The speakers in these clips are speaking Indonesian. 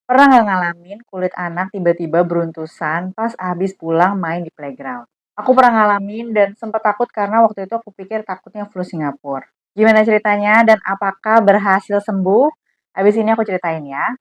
Pernah nggak ngalamin kulit anak tiba-tiba beruntusan pas habis pulang main di playground? Aku pernah ngalamin dan sempat takut karena waktu itu aku pikir takutnya flu Singapura. Gimana ceritanya dan apakah berhasil sembuh? Habis ini aku ceritain ya.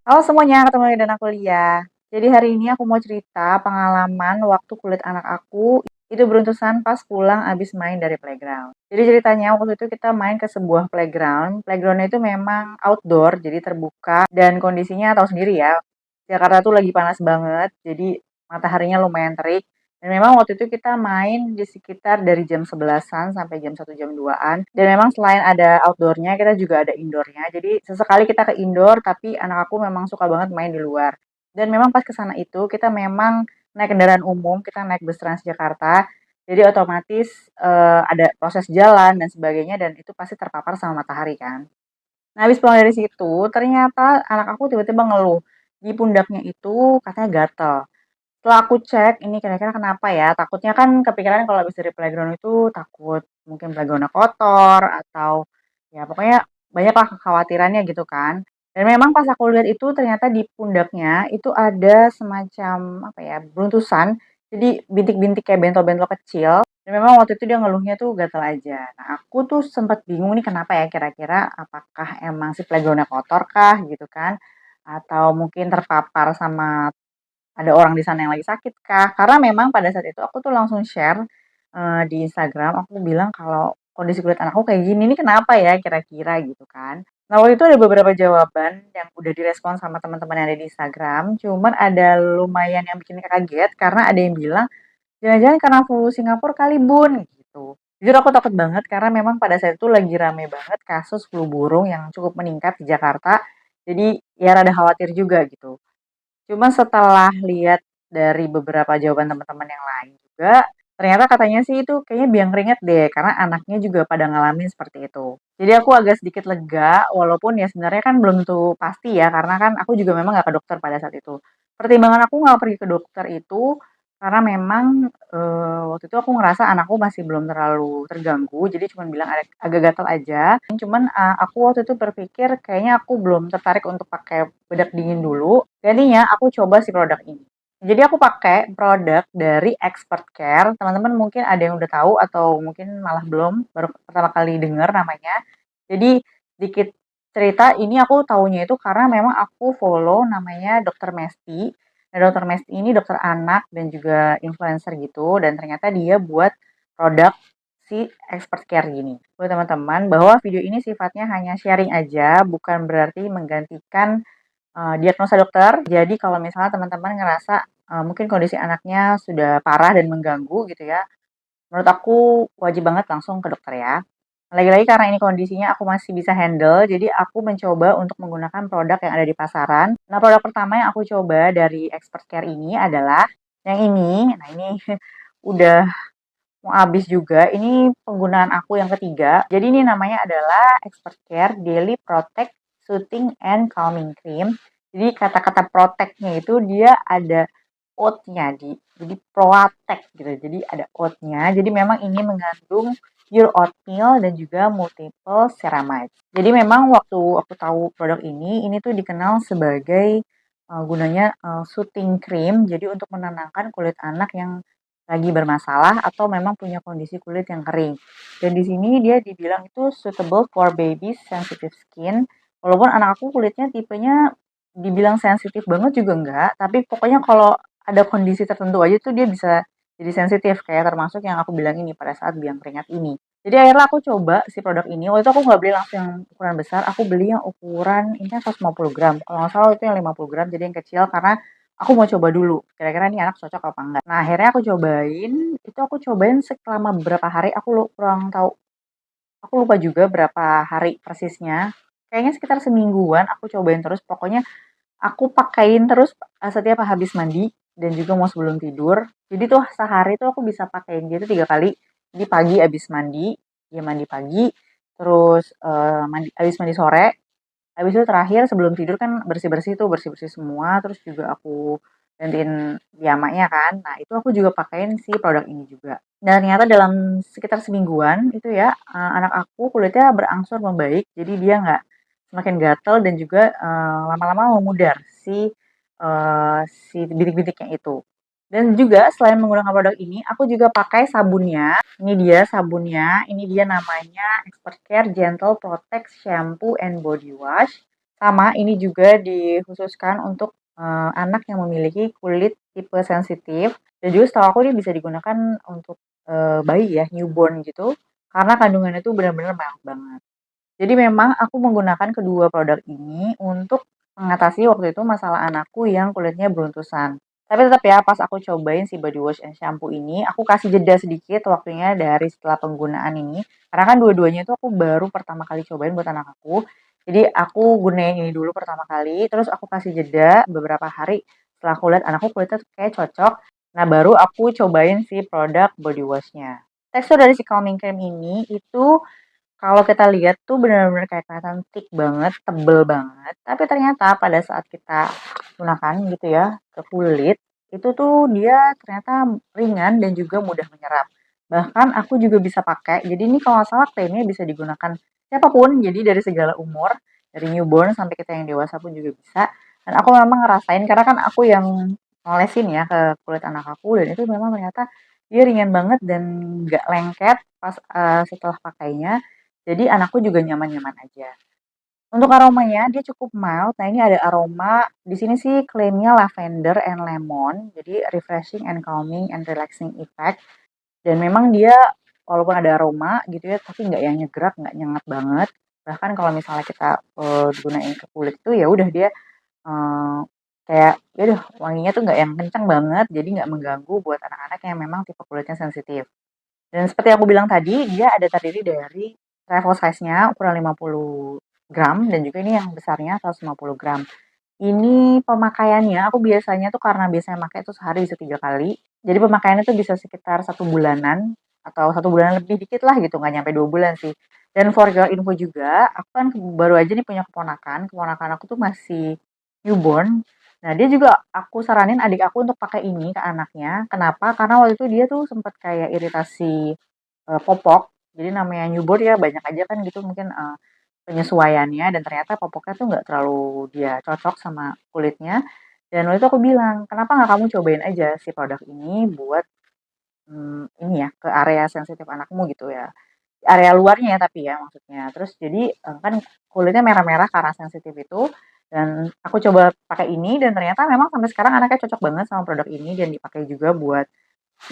Halo semuanya, ketemu lagi dan aku Lia. Jadi hari ini aku mau cerita pengalaman waktu kulit anak aku itu beruntusan pas pulang abis main dari playground. Jadi ceritanya waktu itu kita main ke sebuah playground. Playgroundnya itu memang outdoor, jadi terbuka dan kondisinya tahu sendiri ya. Jakarta tuh lagi panas banget, jadi mataharinya lumayan terik. Dan memang waktu itu kita main di sekitar dari jam 11-an sampai jam 1 jam 2-an. Dan memang selain ada outdoornya, kita juga ada indoornya. Jadi sesekali kita ke indoor, tapi anak aku memang suka banget main di luar. Dan memang pas ke sana itu kita memang naik kendaraan umum, kita naik bus Transjakarta. Jadi otomatis ada proses jalan dan sebagainya dan itu pasti terpapar sama matahari kan. Nah, habis pulang dari situ, ternyata anak aku tiba-tiba ngeluh. Di pundaknya itu katanya gatel. Setelah aku cek, ini kira-kira kenapa ya? Takutnya kan kepikiran kalau habis dari playground itu takut mungkin playgroundnya kotor atau ya pokoknya banyaklah kekhawatirannya gitu kan. Dan memang pas aku lihat itu ternyata di pundaknya itu ada semacam apa ya, beruntusan. Jadi bintik-bintik kayak bentol-bentol kecil. Dan memang waktu itu dia ngeluhnya tuh gatal aja. Nah, aku tuh sempat bingung nih kenapa ya kira-kira apakah emang si playgroundnya kotor kah gitu kan? Atau mungkin terpapar sama ada orang di sana yang lagi sakit kah? Karena memang pada saat itu aku tuh langsung share, di Instagram, aku bilang kalau kondisi kulit anakku kayak gini, ini kenapa ya kira-kira gitu kan. Nah waktu itu ada beberapa jawaban yang udah direspon sama teman-teman yang ada di Instagram, cuman ada lumayan yang bikin kaget karena ada yang bilang, "Jangan-jangan karena flu Singapura kali Bun," gitu. Jujur aku takut banget karena memang pada saat itu lagi rame banget kasus flu burung yang cukup meningkat di Jakarta, jadi ya rada khawatir juga gitu. Cuma setelah lihat dari beberapa jawaban teman-teman yang lain juga, ternyata katanya sih itu kayaknya biang keringat deh, karena anaknya juga pada ngalamin seperti itu. Jadi aku agak sedikit lega, walaupun ya sebenarnya kan belum tentu pasti ya, karena kan aku juga memang nggak ke dokter pada saat itu. Pertimbangan aku nggak pergi ke dokter itu karena memang waktu itu aku ngerasa anakku masih belum terlalu terganggu, jadi cuma bilang agak gatal aja. Cuman aku waktu itu berpikir kayaknya aku belum tertarik untuk pakai bedak dingin dulu. Jadinya aku coba si produk ini. Jadi aku pakai produk dari Expert Care. Teman-teman mungkin ada yang udah tahu atau mungkin malah belum, baru pertama kali dengar namanya. Jadi sedikit cerita ini aku taunya itu karena memang aku follow namanya Dokter Mesti. Nah, Dokter Mesti ini dokter anak dan juga influencer gitu dan ternyata dia buat produk si Expert Care gini. Buat teman-teman bahwa video ini sifatnya hanya sharing aja, bukan berarti menggantikan diagnosa dokter. Jadi kalau misalnya teman-teman ngerasa mungkin kondisi anaknya sudah parah dan mengganggu gitu ya, menurut aku wajib banget langsung ke dokter ya. Lagi-lagi karena ini kondisinya aku masih bisa handle, jadi aku mencoba untuk menggunakan produk yang ada di pasaran. Nah, produk pertama yang aku coba dari Expert Care ini adalah yang ini. Nah, ini udah mau habis juga. Ini penggunaan aku yang ketiga. Jadi ini namanya adalah Expert Care Daily Protect Soothing and Calming Cream. Jadi kata-kata protect-nya itu dia ada oat-nya jadi protect gitu. Jadi ada oat-nya. Jadi memang ini mengandung pure oatmeal dan juga multiple ceramide. Jadi memang waktu aku tahu produk ini tuh dikenal sebagai gunanya soothing cream. Jadi untuk menenangkan kulit anak yang lagi bermasalah atau memang punya kondisi kulit yang kering. Dan di sini dia dibilang itu suitable for babies sensitive skin. Walaupun anak aku kulitnya tipenya dibilang sensitif banget juga enggak, tapi pokoknya kalau ada kondisi tertentu aja tuh dia bisa jadi sensitif kayak termasuk yang aku bilang ini pada saat biang keringat ini. Jadi akhirnya aku coba si produk ini. Waktu itu aku nggak beli langsung yang ukuran besar, aku beli yang ukuran ini kan 150 gram. Kalau nggak salah itu yang 50 gram, jadi yang kecil karena aku mau coba dulu, kira-kira ini anak cocok apa enggak. Nah, akhirnya aku cobain selama beberapa hari, kurang tahu, aku lupa juga berapa hari persisnya. Kayaknya sekitar semingguan aku cobain terus, pokoknya aku pakein terus setiap habis mandi dan juga mau sebelum tidur. Jadi tuh sehari tuh aku bisa pakein gitu 3 kali. Jadi pagi habis mandi, dia mandi pagi, terus habis mandi sore, habis itu terakhir sebelum tidur kan bersih-bersih tuh, bersih-bersih semua, terus juga aku gantiin piamanya kan. Nah, itu aku juga pakein si produk ini juga. Dan ternyata dalam sekitar semingguan itu ya, anak aku kulitnya berangsur membaik. Jadi dia nggak semakin gatel dan juga, lama-lama memudar si bintik-bintiknya itu. Dan juga selain menggunakan produk ini, aku juga pakai sabunnya. Ini dia sabunnya, ini dia namanya Expert Care Gentle Protect Shampoo and Body Wash. Sama ini juga dikhususkan untuk anak yang memiliki kulit tipe sensitif. Dan juga setahu aku ini bisa digunakan untuk bayi ya, newborn gitu. Karena kandungannya itu benar-benar banyak banget. Jadi memang aku menggunakan kedua produk ini untuk mengatasi waktu itu masalah anakku yang kulitnya beruntusan. Tapi tetap ya, pas aku cobain si body wash and shampoo ini, aku kasih jeda sedikit waktunya dari setelah penggunaan ini. Karena kan dua-duanya itu aku baru pertama kali cobain buat anak aku. Jadi aku gunain ini dulu pertama kali, terus aku kasih jeda beberapa hari setelah aku lihat anakku kulitnya tuh kayak cocok. Nah baru aku cobain si produk body washnya. Tekstur dari si calming cream ini itu kalau kita lihat tuh benar-benar kayak kelihatan thick banget, tebel banget, tapi ternyata pada saat kita gunakan gitu ya ke kulit, itu tuh dia ternyata ringan dan juga mudah menyerap. Bahkan aku juga bisa pakai, jadi ini kalau nggak salah klaimnya bisa digunakan siapapun, jadi dari segala umur, dari newborn sampai kita yang dewasa pun juga bisa. Dan aku memang ngerasain, karena kan aku yang ngolesin ya ke kulit anak aku, dan itu memang ternyata dia ringan banget dan nggak lengket pas setelah pakainya. Jadi anakku juga nyaman-nyaman aja. Untuk aromanya dia cukup mild. Nah, ini ada aroma di sini sih klaimnya lavender and lemon. Jadi refreshing and calming and relaxing effect. Dan memang dia walaupun ada aroma gitu ya, tapi nggak yang nyegerak, nggak nyengat banget. Bahkan kalau misalnya kita gunain ke kulit itu ya udah dia eh, kayak ya udah wanginya tuh nggak yang kencang banget, jadi nggak mengganggu buat anak-anak yang memang tipe kulitnya sensitif. Dan seperti aku bilang tadi, dia ada terdiri dari travel size-nya ukuran 50 gram dan juga ini yang besarnya 150 gram. Ini pemakaiannya aku biasanya tuh karena biasanya pakai itu sehari bisa 3 kali. Jadi pemakaiannya tuh bisa sekitar 1 bulanan atau 1 bulan lebih dikit lah gitu, nggak nyampe 2 bulan sih. Dan for your info juga, aku kan baru aja nih punya keponakan. Keponakan aku tuh masih newborn. Nah, dia juga aku saranin adik aku untuk pakai ini ke anaknya. Kenapa? Karena waktu itu dia tuh sempat kayak iritasi popok. Jadi namanya newborn ya banyak aja kan gitu mungkin penyesuaiannya dan ternyata popoknya tuh nggak terlalu dia cocok sama kulitnya. Dan waktu itu aku bilang, kenapa nggak kamu cobain aja si produk ini buat ini ya ke area sensitif anakmu gitu ya. Area luarnya ya tapi ya maksudnya. Terus jadi kan kulitnya merah-merah karena sensitif itu dan aku coba pakai ini dan ternyata memang sampai sekarang anaknya cocok banget sama produk ini dan dipakai juga buat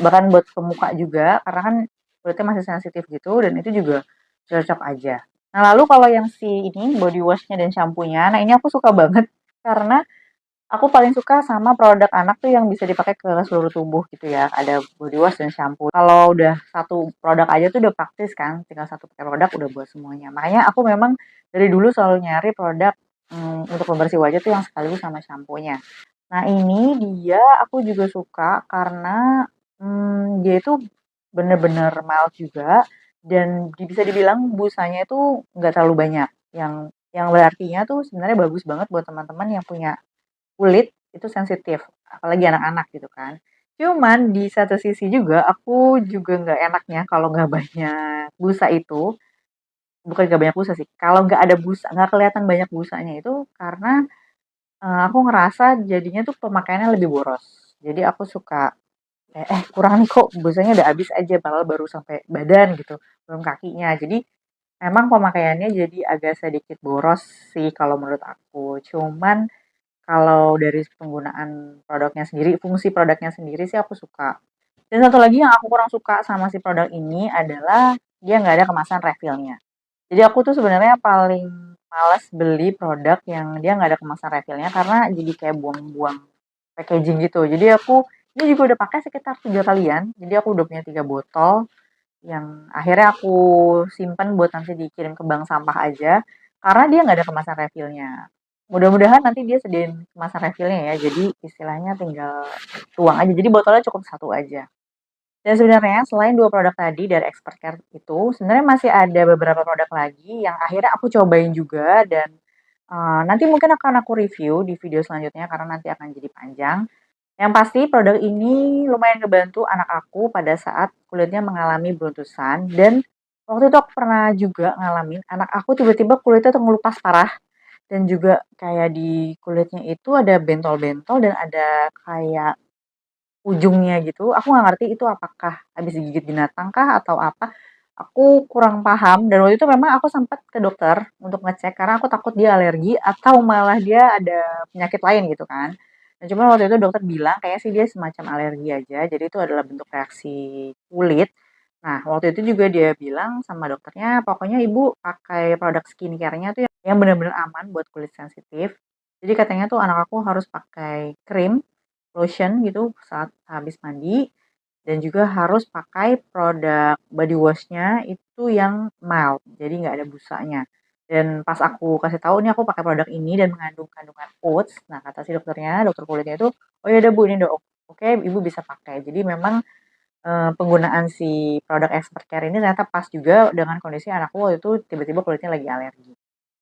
bahkan buat ke muka juga karena kan kulitnya masih sensitif gitu dan itu juga cocok aja. Nah, lalu kalau yang si ini body wash-nya dan shampoo-nya, nah ini aku suka banget karena aku paling suka sama produk anak tuh yang bisa dipakai ke seluruh tubuh gitu ya. Ada body wash dan shampoo. Kalau udah satu produk aja tuh udah praktis kan, tinggal satu pakai produk udah buat semuanya. Makanya aku memang dari dulu selalu nyari produk untuk pembersih wajah tuh yang sekaligus sama shampoo-nya. Nah, ini dia aku juga suka karena, dia itu bener-bener mild juga dan bisa dibilang busanya itu nggak terlalu banyak, yang berartinya tuh sebenarnya bagus banget buat teman-teman yang punya kulit itu sensitif, apalagi anak-anak gitu kan. Cuman di satu sisi juga aku juga nggak enaknya kalau nggak banyak busa itu, bukan nggak banyak busa sih, kalau nggak ada busa, nggak kelihatan banyak busanya itu karena aku ngerasa jadinya tuh pemakaiannya lebih boros. Jadi aku suka kayak, "Eh, kurang nih kok busanya udah habis aja," padahal baru sampai badan gitu, belum kakinya. Jadi emang pemakaiannya jadi agak sedikit boros sih kalau menurut aku. Cuman kalau dari penggunaan produknya sendiri, fungsi produknya sendiri sih aku suka. Dan satu lagi yang aku kurang suka sama si produk ini adalah dia nggak ada kemasan refillnya. Jadi aku tuh sebenarnya paling males beli produk yang dia nggak ada kemasan refillnya karena jadi kayak buang-buang packaging gitu. Jadi aku ini juga udah pakai sekitar 3 kalian. Jadi aku udah punya 3 botol yang akhirnya aku simpen buat nanti dikirim ke bank sampah aja karena dia nggak ada kemasan refillnya. Mudah-mudahan nanti dia sediain kemasan refillnya ya. Jadi istilahnya tinggal tuang aja. Jadi botolnya cukup satu aja. Dan sebenarnya selain 2 produk tadi dari Expert Care itu, sebenarnya masih ada beberapa produk lagi yang akhirnya aku cobain juga dan, nanti mungkin akan aku review di video selanjutnya karena nanti akan jadi panjang. Yang pasti produk ini lumayan ngebantu anak aku pada saat kulitnya mengalami beruntusan dan waktu itu aku pernah juga ngalamin anak aku tiba-tiba kulitnya tuh ngelupas parah dan juga kayak di kulitnya itu ada bentol-bentol dan ada kayak ujungnya gitu. Aku nggak ngerti itu apakah habis digigit binatang kah atau apa. Aku kurang paham dan waktu itu memang aku sempat ke dokter untuk ngecek karena aku takut dia alergi atau malah dia ada penyakit lain gitu kan. Nah, cuma waktu itu dokter bilang kayak sih dia semacam alergi aja. Jadi itu adalah bentuk reaksi kulit. Nah, waktu itu juga dia bilang sama dokternya, pokoknya ibu pakai produk skincare-nya tuh yang benar-benar aman buat kulit sensitif. Jadi katanya tuh anak aku harus pakai krim lotion gitu saat habis mandi dan juga harus pakai produk body wash-nya itu yang mild, jadi nggak ada busanya. Dan pas aku kasih tahu nih aku pakai produk ini dan mengandung kandungan oats, nah kata si dokternya, dokter kulitnya itu, oh ya udah bu ini udah oke, ibu bisa pakai. Jadi memang penggunaan si produk Expert Care ini ternyata pas juga dengan kondisi anakku waktu itu tiba-tiba kulitnya lagi alergi.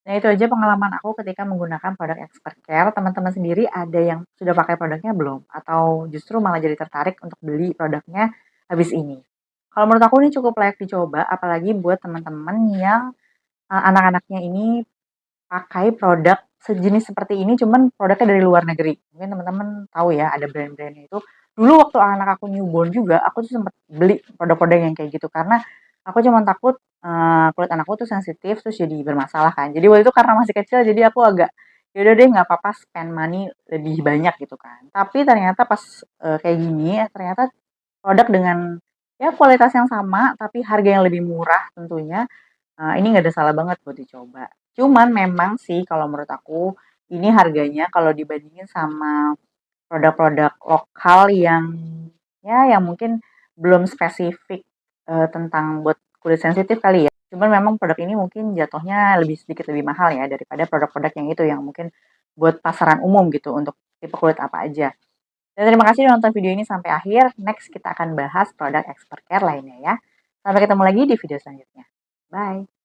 Nah, itu aja pengalaman aku ketika menggunakan produk Expert Care. Teman-teman sendiri ada yang sudah pakai produknya belum? Atau justru malah jadi tertarik untuk beli produknya habis ini? Kalau menurut aku ini cukup layak dicoba, apalagi buat teman-teman yang anak-anaknya ini pakai produk sejenis seperti ini, cuman produknya dari luar negeri. Mungkin teman-teman tahu ya, ada brand-brandnya itu. Dulu waktu anak aku newborn juga, aku tuh sempat beli produk-produk yang kayak gitu karena aku cuma takut kulit anakku tuh sensitif terus jadi bermasalah kan. Jadi waktu itu karena masih kecil, jadi aku agak ya udah deh nggak apa-apa spend money lebih banyak gitu kan. Tapi ternyata pas kayak gini, ternyata produk dengan ya kualitas yang sama tapi harga yang lebih murah tentunya. Ini nggak ada salah banget buat dicoba. Cuman memang sih kalau menurut aku, ini harganya kalau dibandingin sama produk-produk lokal yang, ya yang mungkin belum spesifik, tentang buat kulit sensitif kali ya. Cuman memang produk ini mungkin jatuhnya lebih sedikit lebih mahal ya daripada produk-produk yang itu, yang mungkin buat pasaran umum gitu untuk tipe kulit apa aja. Dan terima kasih udah nonton video ini sampai akhir. Next kita akan bahas produk Expert Care lainnya ya. Sampai ketemu lagi di video selanjutnya. Bye.